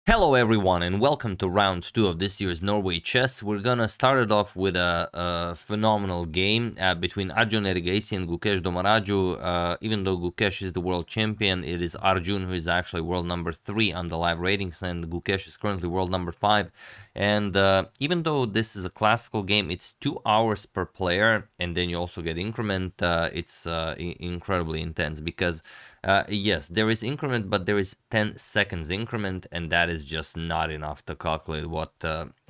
Hello everyone and welcome to round 2 of this year's Norway Chess. We're gonna start it off with a phenomenal game between Arjun Erigaisi and Gukesh Domaraju. Even though Gukesh is the world champion, it is Arjun who is actually world number 3 on the live ratings, and Gukesh is currently world number 5. And even though this is a classical game, it's 2 hours per player, and then you also get increment. It's incredibly intense because yes, there is increment, but there is 10 seconds increment, and that is just not enough to calculate what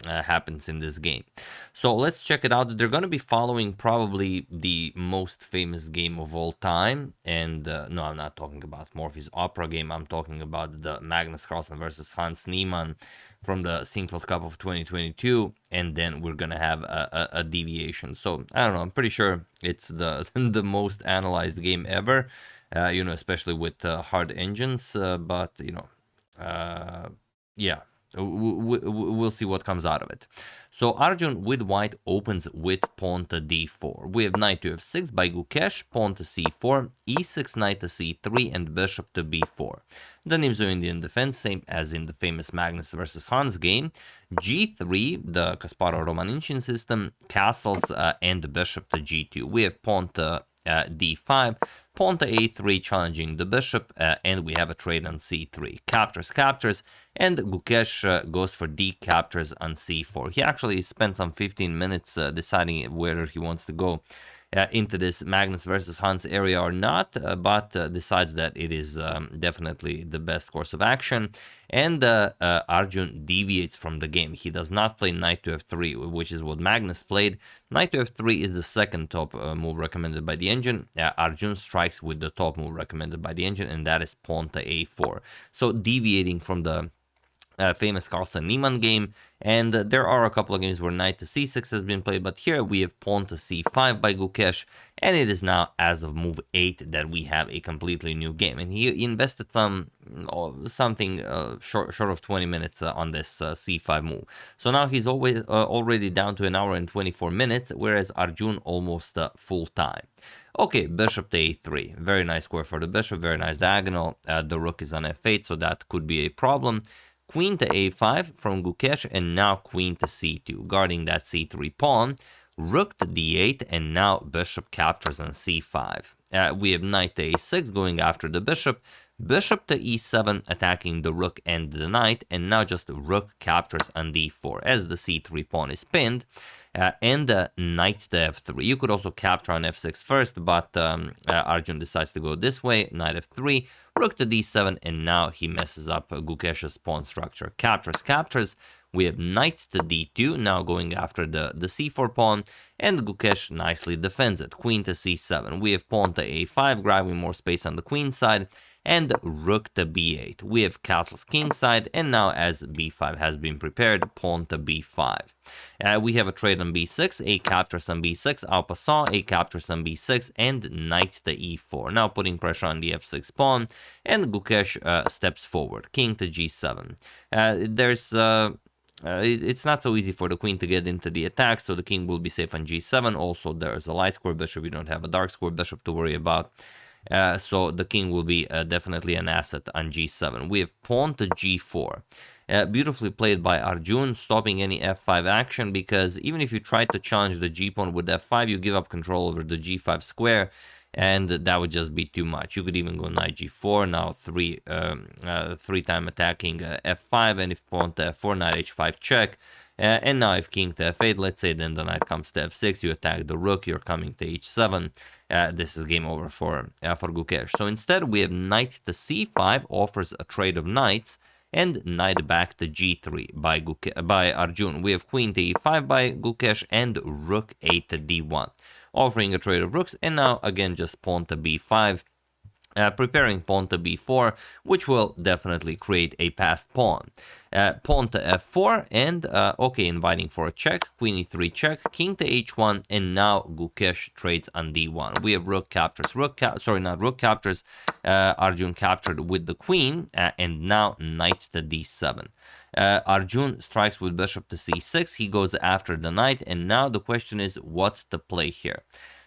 happens in this game. So let's check it out. They're going to be following probably the most famous game of all time, and no, I'm not talking about Morphy's opera game. I'm talking about the Magnus Carlsen versus Hans Niemann from the Sinquefield Cup of 2022, and then we're gonna have a deviation. So I don't know. I'm pretty sure it's the the most analyzed game ever. Especially with hard engines, but yeah, we'll see what comes out of it. So Arjun with white opens with pawn to d4. We have knight to f6 by Gukesh, pawn to c4, e6, knight to c3, and bishop to b4. The Nimzo-Indian defense, same as in the famous Magnus versus Hans game. g3, the Kasparov Romanishin system, castles and bishop to g2. We have pawn to d5, pawn to a3 challenging the bishop, and we have a trade on c3. Captures, and Gukesh goes for d captures on c4. He actually spent some 15 minutes deciding whether he wants to go into this Magnus versus Hans area or not, but decides that it is definitely the best course of action, and Arjun deviates from the game. He does not play knight to f3, which is what Magnus played. Knight to f3 is the second top move recommended by the engine. Arjun strikes with the top move recommended by the engine, and that is pawn to a4. So deviating from the famous Carlsen-Niemann game, and there are a couple of games where knight to c6 has been played, but here we have pawn to c5 by Gukesh, and it is now as of move 8 that we have a completely new game. And he invested something short of 20 minutes on this c5 move. So now he's already down to an hour and 24 minutes, whereas Arjun almost full time. Okay, bishop to a3. Very nice square for the bishop, very nice diagonal. The rook is on f8, so that could be a problem. Queen to a5 from Gukesh, and now queen to c2, guarding that c3 pawn. Rook to d8, and now bishop captures on c5. We have knight to a6 going after the bishop. Bishop to e7 attacking the rook and the knight, and now just rook captures on d4 as the c3 pawn is pinned, and knight to f3. You could also capture on f6 first, but Arjun decides to go this way, knight f3, rook to d7, and now he messes up Gukesh's pawn structure. Captures. We have knight to d2, now going after the c4 pawn, and Gukesh nicely defends it. Queen to c7. We have pawn to a5, grabbing more space on the queen side, and rook to b8. We have castles kingside, and now as b5 has been prepared, pawn to b5. We have a trade on b6, a captures on b6, en passant, a captures on b6, and knight to e4. Now putting pressure on the f6 pawn, and Gukesh steps forward, king to g7. It's not so easy for the queen to get into the attack, so the king will be safe on g7. Also, there's a light square bishop, you don't have a dark square bishop to worry about. So the king will be definitely an asset on g7. We have pawn to g4. Beautifully played by Arjun, stopping any f5 action, because even if you try to challenge the g-pawn with f5, you give up control over the g5 square, and that would just be too much. You could even go knight g4, now three-time attacking f5, and if pawn to f4, knight h5 check. And now if king to f8, let's say then the knight comes to f6, you attack the rook, you're coming to h7. This is game over for Gukesh. So instead we have knight to c5, offers a trade of knights, and knight back to g3 by Arjun. We have queen to e5 by Gukesh, and rook 8 to d1, offering a trade of rooks, and now again just pawn to b5. Preparing pawn to b4, which will definitely create a passed pawn. Pawn to f4, and okay, inviting for a check, queen e3 check, king to h1, and now Gukesh trades on d1. We have rook captures, Arjun captured with the queen, and now knight to d7. Arjun strikes with bishop to c6, he goes after the knight, and now the question is what to play here.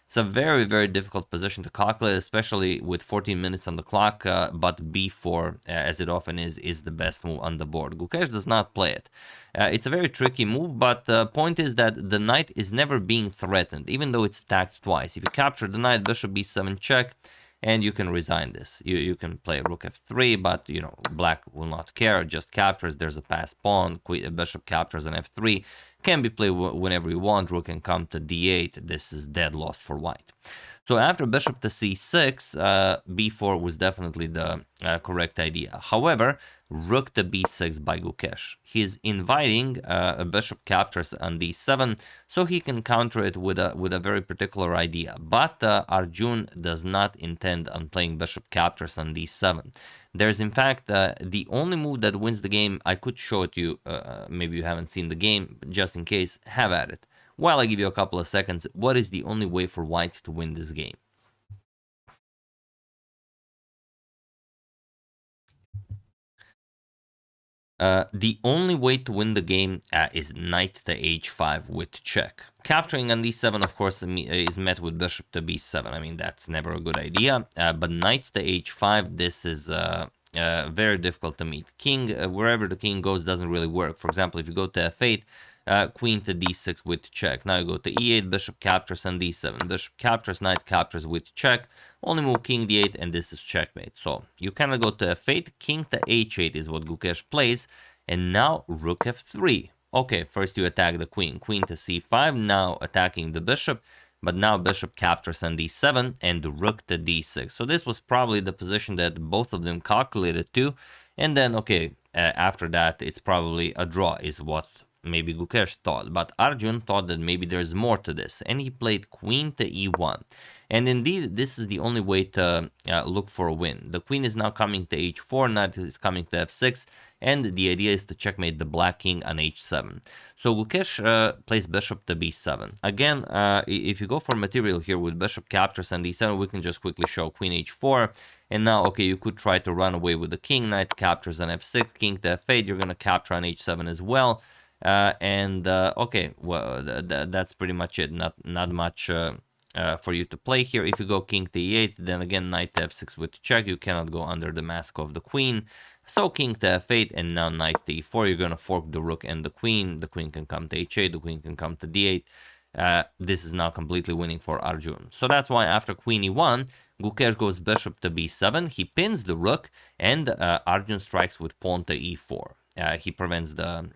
It's a very, very difficult position to calculate, especially with 14 minutes on the clock, but b4, as it often is the best move on the board. Gukesh does not play it. It's a very tricky move, but the point is that the knight is never being threatened, even though it's attacked twice. If you capture the knight, bishop b7 check, and you can resign this. You can play rook f3, but you know black will not care. Just captures. There's a passed pawn. Bishop captures an f3. Can be played whenever you want. Rook can come to d8. This is dead lost for white. So after bishop to c6, b4 was definitely the correct idea. However, rook to b6 by Gukesh. He's inviting a bishop captures on d7, so he can counter it with a very particular idea. But Arjun does not intend on playing bishop captures on d7. There's in fact the only move that wins the game. I could show it to you. Maybe you haven't seen the game. Just in case, have at it. While I give you a couple of seconds, what is the only way for white to win this game? The only way to win the game is knight to h5 with check. Capturing on d7, of course, is met with bishop to b7. I mean, that's never a good idea. But knight to h5, this is very difficult to meet. King, wherever the king goes, doesn't really work. For example, if you go to f8, queen to d6 with check. Now you go to e8, bishop captures on d7. Bishop captures, knight captures with check. Only move king d8, and this is checkmate. So you cannot go to f8. King to h8 is what Gukesh plays. And now rook f3. Okay, first you attack the queen. Queen to c5, now attacking the bishop. But now bishop captures on d7 and rook to d6. So this was probably the position that both of them calculated to. And then, okay, after that, it's probably a draw is what maybe Gukesh thought, but Arjun thought that maybe there's more to this, and he played queen to e1. And indeed, this is the only way to look for a win. The queen is now coming to h4, knight is coming to f6, and the idea is to checkmate the black king on h7. So Gukesh plays bishop to b7. Again, if you go for material here with bishop captures on d7, we can just quickly show queen h4. And now, okay, you could try to run away with the king, knight captures on f6, king to f8, you're going to capture on h7 as well. Okay, well, that's pretty much it. Not much for you to play here. If you go king to e8, then again knight to f6 with check. You cannot go under the mask of the queen. So king to f8, and now knight to e4. You're gonna fork the rook and the queen. The queen can come to h8. The queen can come to d8. This is now completely winning for Arjun. So that's why after queen e1, Gukesh goes bishop to b7. He pins the rook, and Arjun strikes with pawn to e4. He prevents the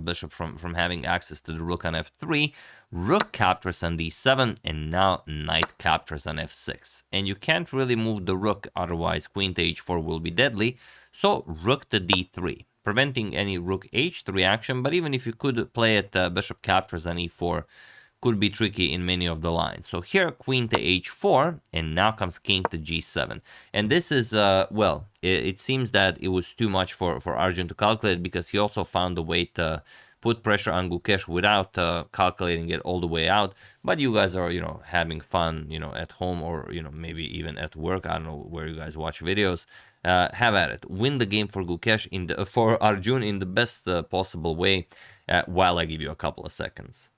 bishop from having access to the rook on f3. Rook captures on d7, and now knight captures on f6. And you can't really move the rook, otherwise queen to h4 will be deadly. So rook to d3, preventing any rook h3 action. But even if you could play it, bishop captures on e4 could be tricky in many of the lines. So here, queen to h4, and now comes king to g7. And this is, well, it seems that it was too much for Arjun to calculate, because he also found a way to put pressure on Gukesh without calculating it all the way out. But you guys are, having fun, at home, or, maybe even at work. I don't know where you guys watch videos. Have at it. Win the game for Gukesh, for Arjun in the best possible way, while I give you a couple of seconds.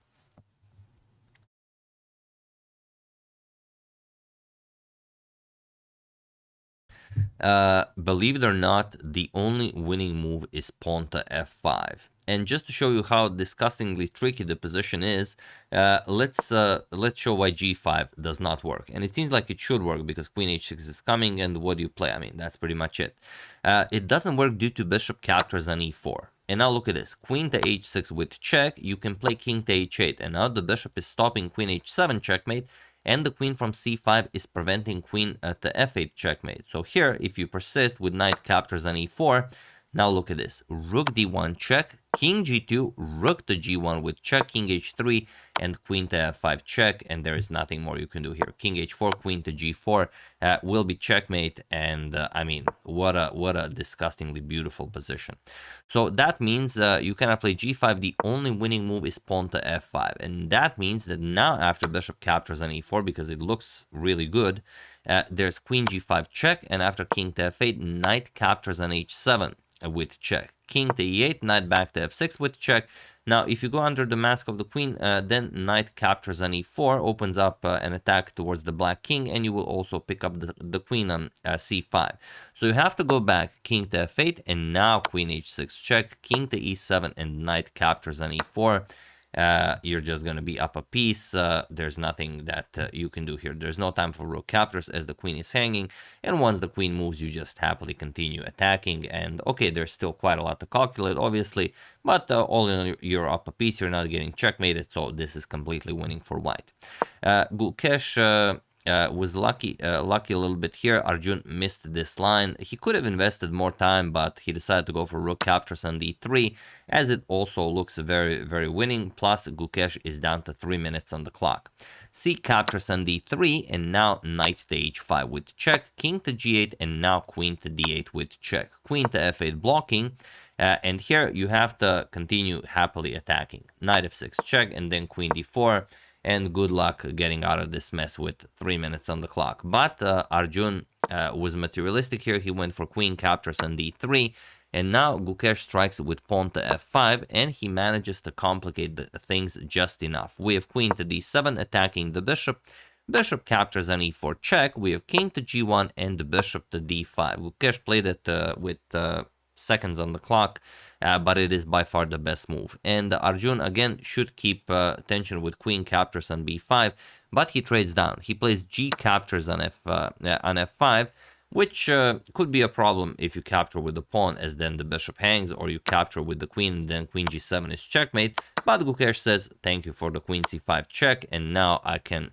Believe it or not, the only winning move is pawn to f5. And just to show you how disgustingly tricky the position is, let's show why g5 does not work. And it seems like it should work, because queen h6 is coming, and what do you play? I mean, that's pretty much it. It doesn't work due to bishop captures on e4. And now look at this, queen to h6 with check, you can play king to h8, and now the bishop is stopping queen h7 checkmate, and the queen from c5 is preventing queen to f8 checkmate. So here, if you persist with knight captures on e4, now look at this, rook d1 check, king g2, rook to g1 with check, king h3, and queen to f5 check, and there is nothing more you can do here. King h4, queen to g4 will be checkmate, and I mean, what a disgustingly beautiful position. So that means you cannot play g5. The only winning move is pawn to f5, and that means that now after bishop captures on e4, because it looks really good, there's queen g5 check, and after king to f8, knight captures on h7. with check. King to e8, knight back to f6 with check. Now, if you go under the mask of the queen, then knight captures on e4, opens up an attack towards the black king, and you will also pick up the queen on c5. So you have to go back, king to f8, and now queen h6 check, king to e7, and knight captures on e4. You're just going to be up a piece. There's nothing that you can do here. There's no time for rook captures as the queen is hanging, and once the queen moves, you just happily continue attacking. And okay, there's still quite a lot to calculate, obviously, but all in all, you're up a piece. You're not getting checkmated, so this is completely winning for white. Gukesh was lucky a little bit here. Arjun missed this line. He could have invested more time, but he decided to go for rook captures on d3, as it also looks very, very winning. Plus, Gukesh is down to 3 minutes on the clock. C captures on d3, and now knight to h5 with check, king to g8, and now queen to d8 with check. Queen to f8 blocking, and here you have to continue happily attacking. Knight f6 check, and then queen d4. And good luck getting out of this mess with 3 minutes on the clock. But Arjun was materialistic here. He went for queen captures on d3. And now Gukesh strikes with pawn to f5. And he manages to complicate the things just enough. We have queen to d7 attacking the bishop. Bishop captures on e4 check. We have king to g1 and the bishop to d5. Gukesh played it with seconds on the clock, but it is by far the best move. And Arjun again should keep tension with queen captures on b5, but he trades down. He plays g captures on f5, which could be a problem if you capture with the pawn, as then the bishop hangs, or you capture with the queen and then queen g7 is checkmate. But Gukesh says thank you for the queen c5 check, and now I can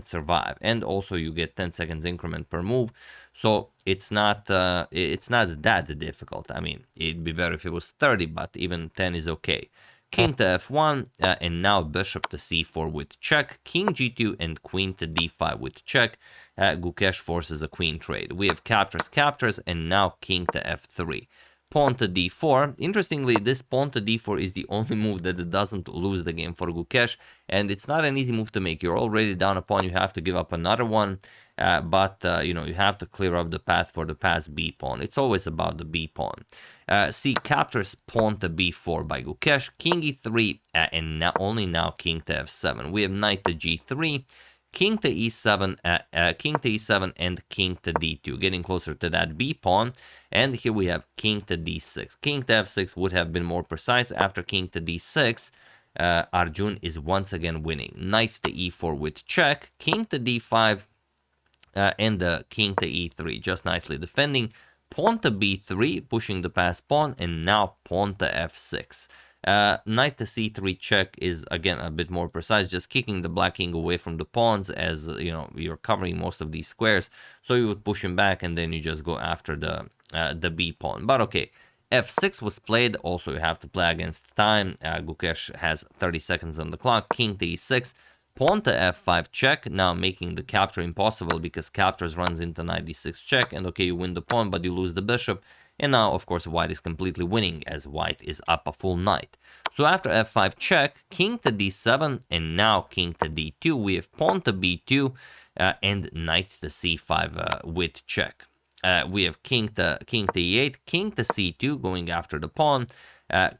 survive. And also you get 10 seconds increment per move, so it's not that difficult. I mean, it'd be better if it was 30, but even 10 is okay. King to f1, and now bishop to c4 with check, king g2, and queen to d5 with check. Gukesh forces a queen trade. We have captures, and now king to f3. Pawn to d4. Interestingly, this pawn to d4 is the only move that doesn't lose the game for Gukesh, and it's not an easy move to make. You're already down a pawn, you have to give up another one, but you know, you have to clear up the path for the past b pawn. It's always about the b pawn. C captures pawn to b4 by Gukesh, king e3, and only now king to f7. We have knight to g3, king to e7, and king to d2, getting closer to that b pawn. And here we have king to d6. King to f6 would have been more precise. After king to d6, Arjun is once again winning. Knight to e4 with check, king to d5, and the king to e3, just nicely defending. Pawn to b3, pushing the passed pawn, and now pawn to f6. Knight to c3 check is again a bit more precise, just kicking the black king away from the pawns, as you know, you're covering most of these squares, so you would push him back and then you just go after the b pawn. But okay, f6 was played. Also, you have to play against time. Gukesh has 30 seconds on the clock. King to e6, pawn to f5 check, now making the capture impossible because captures runs into knight d6 check, and okay, you win the pawn but you lose the bishop. And now, of course, white is completely winning, as white is up a full knight. So after f5 check, king to d7, and now king to d2. We have pawn to b2, and knight to c5 with check. We have king to e8, king to c2, going after the pawn,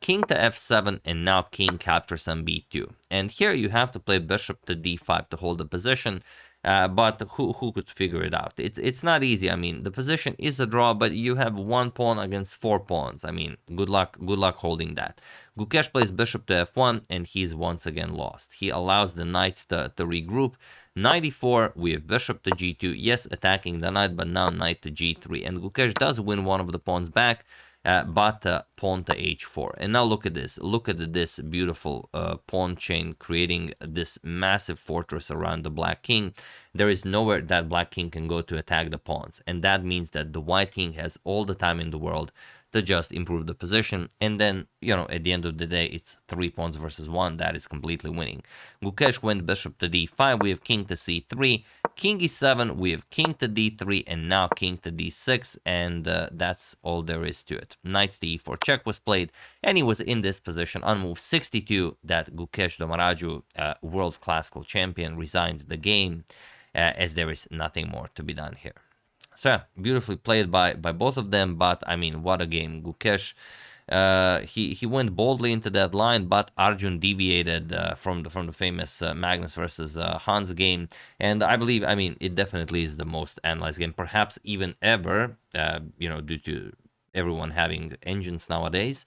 king to f7, and now king captures on b2. And here you have to play bishop to d5 to hold the position. But who could figure it out? It's not easy. I mean, the position is a draw, but you have one pawn against 4 pawns. I mean, good luck holding that. Gukesh plays bishop to f1, and he's once again lost. He allows the knight to regroup. Knight e4, we have bishop to g2. Yes, attacking the knight, but now knight to g3. And Gukesh does win one of the pawns back, but pawn to h4. And now look at this. Look at this beautiful pawn chain, creating this massive fortress around the black king. There is nowhere that black king can go to attack the pawns. And that means that the white king has all the time in the world to just improve the position. And then, you know, at the end of the day, it's 3 pawns versus 1. That is completely winning. Gukesh went bishop to d5. We have king to c3. King e7. We have king to d3. And now king to d6. And that's all there is to it. Knight to e4 check was played. And he was in this position on move 62 that Gukesh Domaraju, world classical champion, resigned the game, as there is nothing more to be done here. So yeah, beautifully played by both of them. But I mean, what a game, Gukesh. He went boldly into that line, but Arjun deviated from the famous Magnus versus Hans game, and I believe, I mean, it definitely is the most analyzed game, perhaps even ever. Due to everyone having engines nowadays.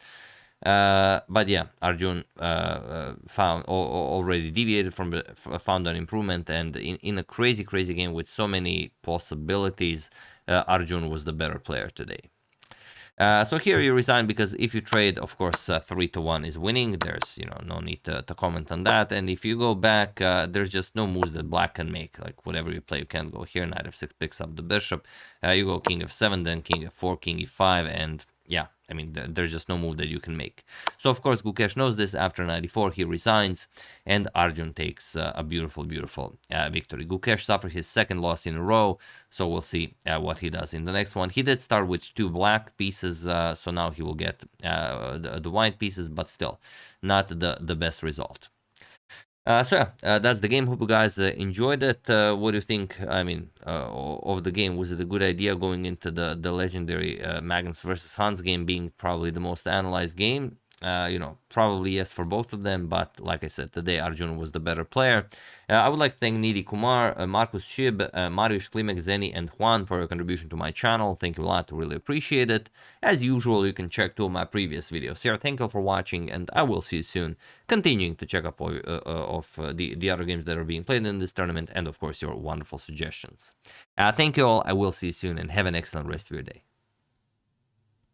But yeah, Arjun found already deviated from found an improvement, and in a crazy game with so many possibilities, Arjun was the better player today. So here you resign because if you trade, of course, 3-1 is winning. There's no need to comment on that. And if you go back, there's just no moves that black can make. Like whatever you play, you can't go here. Knight f6 picks up the bishop. You go king f7, then king f4, king e5, and yeah, I mean, there's just no move that you can make. So, of course, Gukesh knows this. After 94, he resigns, and Arjun takes a beautiful victory. Gukesh suffered his second loss in a row, so we'll see what he does in the next one. He did start with 2 black pieces, so now he will get the white pieces, but still not the best result. So yeah, that's the game. Hope you guys enjoyed it. What do you think? I mean, of the game, was it a good idea going into the legendary Magnus versus Hans game being probably the most analyzed game? Probably yes for both of them, but like I said, today Arjun was the better player. I would like to thank Nidi Kumar, Marcus Shib, Mariusz Klimek, Zeni, and Juan for your contribution to my channel. Thank you a lot, really appreciate it. As usual, you can check 2 of my previous videos here. Thank you for watching, and I will see you soon, continuing to check up the other games that are being played in this tournament, and of course your wonderful suggestions. Thank you all, I will see you soon, and have an excellent rest of your day.